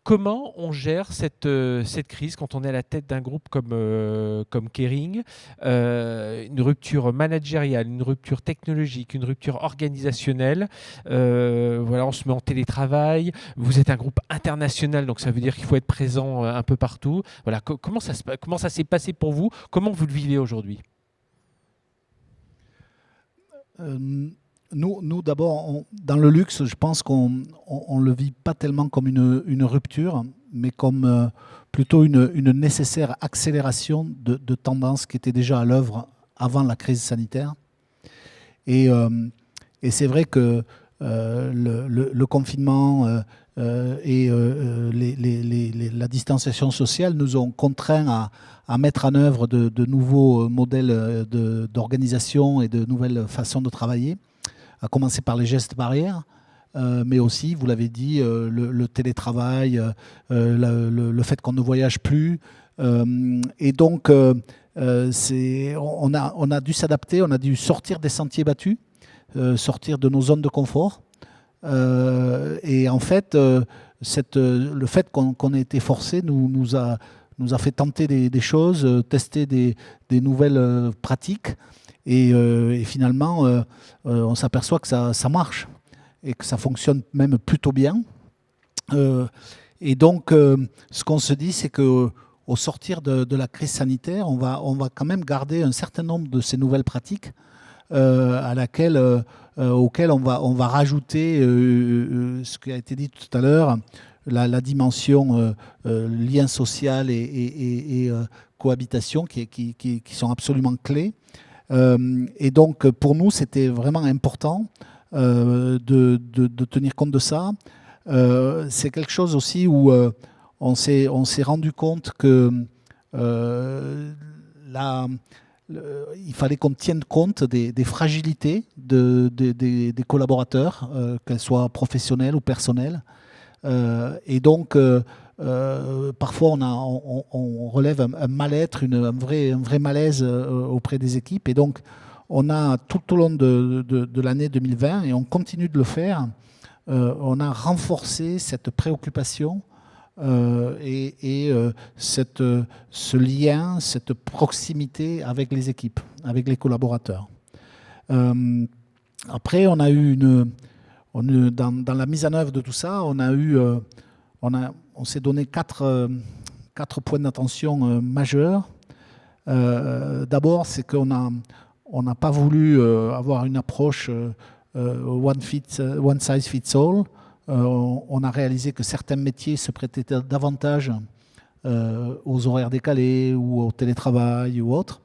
comment on gère cette crise quand on est à la tête d'un groupe comme Kering, une rupture managériale, une rupture technologique, une rupture organisationnelle. Voilà, on se met en télétravail. Vous êtes un groupe international, donc ça veut dire qu'il faut être présent un peu partout. Voilà, comment ça s'est passé pour vous? Comment vous le vivez aujourd'hui? Nous d'abord, dans le luxe, je pense qu'on ne le vit pas tellement comme une rupture, mais comme plutôt une nécessaire accélération de tendances qui étaient déjà à l'œuvre avant la crise sanitaire. Et, euh, et c'est vrai que le confinement la distanciation sociale nous ont contraints à mettre en œuvre de nouveaux modèles d'organisation et de nouvelles façons de travailler, à commencer par les gestes barrières, mais aussi, vous l'avez dit, le télétravail, le fait qu'on ne voyage plus. Et donc, on a dû s'adapter, on a dû sortir des sentiers battus, sortir de nos zones de confort. Et en fait, le fait qu'on ait été forcé nous a fait tenter des choses, tester des nouvelles pratiques. Et finalement, on s'aperçoit que ça marche et que ça fonctionne même plutôt bien. Et donc, ce qu'on se dit, c'est que au sortir de la crise sanitaire, on va quand même garder un certain nombre de ces nouvelles pratiques auquel on va rajouter ce qui a été dit tout à l'heure, la dimension lien social et cohabitation qui sont absolument clés. Et donc, pour nous, c'était vraiment important de tenir compte de ça. C'est quelque chose aussi où on s'est rendu compte que il fallait qu'on tienne compte des fragilités des collaborateurs, qu'elles soient professionnelles ou personnelles. Et donc, parfois, on relève un mal-être, un vrai malaise auprès des équipes. Et donc, on a tout au long de l'année 2020, et on continue de le faire, on a renforcé cette préoccupation ce lien, cette proximité avec les équipes, avec les collaborateurs. Après, on a eu dans la mise en œuvre de tout ça, on s'est donné quatre points d'attention majeurs. D'abord, c'est qu'on n'a pas voulu avoir une approche one size fits all. On a réalisé que certains métiers se prêtaient davantage aux horaires décalés ou au télétravail ou autre.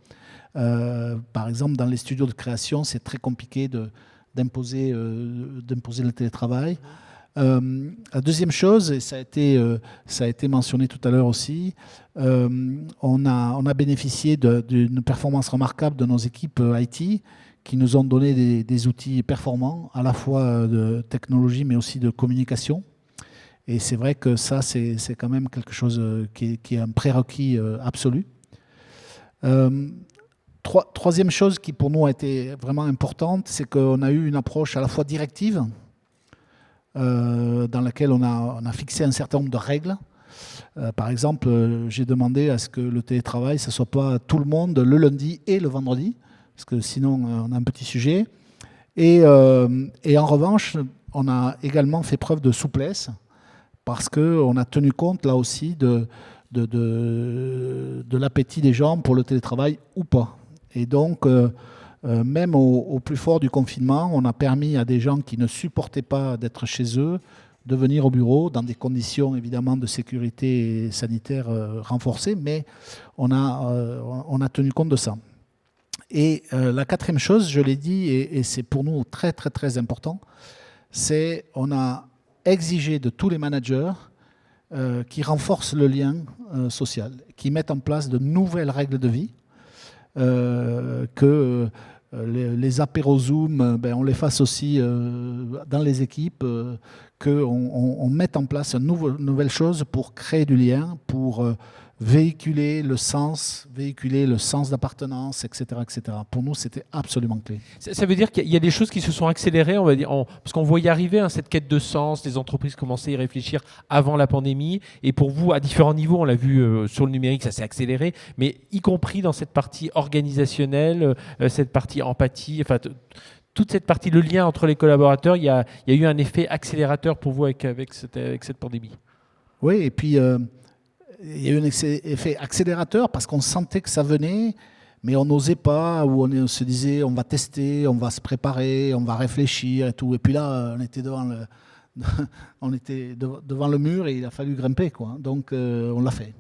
Par exemple, dans les studios de création, c'est très compliqué d'imposer le télétravail. La deuxième chose, et ça a été mentionné tout à l'heure aussi, on a bénéficié d'une performance remarquable de nos équipes IT qui nous ont donné des outils performants, à la fois de technologie, mais aussi de communication. Et c'est vrai que ça, c'est quand même quelque chose qui est un prérequis absolu. Troisième chose qui, pour nous, a été vraiment importante, c'est qu'on a eu une approche à la fois directive, dans laquelle on a fixé un certain nombre de règles. Par exemple, j'ai demandé à ce que le télétravail, ce ne soit pas tout le monde le lundi et le vendredi, parce que sinon on a un petit sujet. Et en revanche, on a également fait preuve de souplesse, parce qu'on a tenu compte là aussi de l'appétit des gens pour le télétravail ou pas. Et donc, même au plus fort du confinement, on a permis à des gens qui ne supportaient pas d'être chez eux de venir au bureau dans des conditions évidemment de sécurité sanitaire renforcées, mais on a tenu compte de ça. Et la quatrième chose, je l'ai dit, et c'est pour nous très très très important, c'est on a exigé de tous les managers qui renforcent le lien social, qui mettent en place de nouvelles règles de vie, que les apéros Zoom, on les fasse aussi dans les équipes, qu'on mette en place une nouvelle chose pour créer du lien, pour véhiculer le sens d'appartenance, etc., etc. Pour nous, c'était absolument clé. Ça veut dire qu'il y a des choses qui se sont accélérées, on va dire, parce qu'on voit y arriver cette quête de sens, les entreprises commençaient à y réfléchir avant la pandémie, et pour vous, à différents niveaux, on l'a vu sur le numérique, ça s'est accéléré, mais y compris dans cette partie organisationnelle, cette partie empathie, enfin toute cette partie, le lien entre les collaborateurs, il y a eu un effet accélérateur pour vous avec cette pandémie. Oui, et puis il y a eu un effet accélérateur parce qu'on sentait que ça venait, mais on n'osait pas, ou on se disait on va tester, on va se préparer, on va réfléchir et tout. Et puis là, on était devant le mur et il a fallu grimper, quoi. Donc on l'a fait.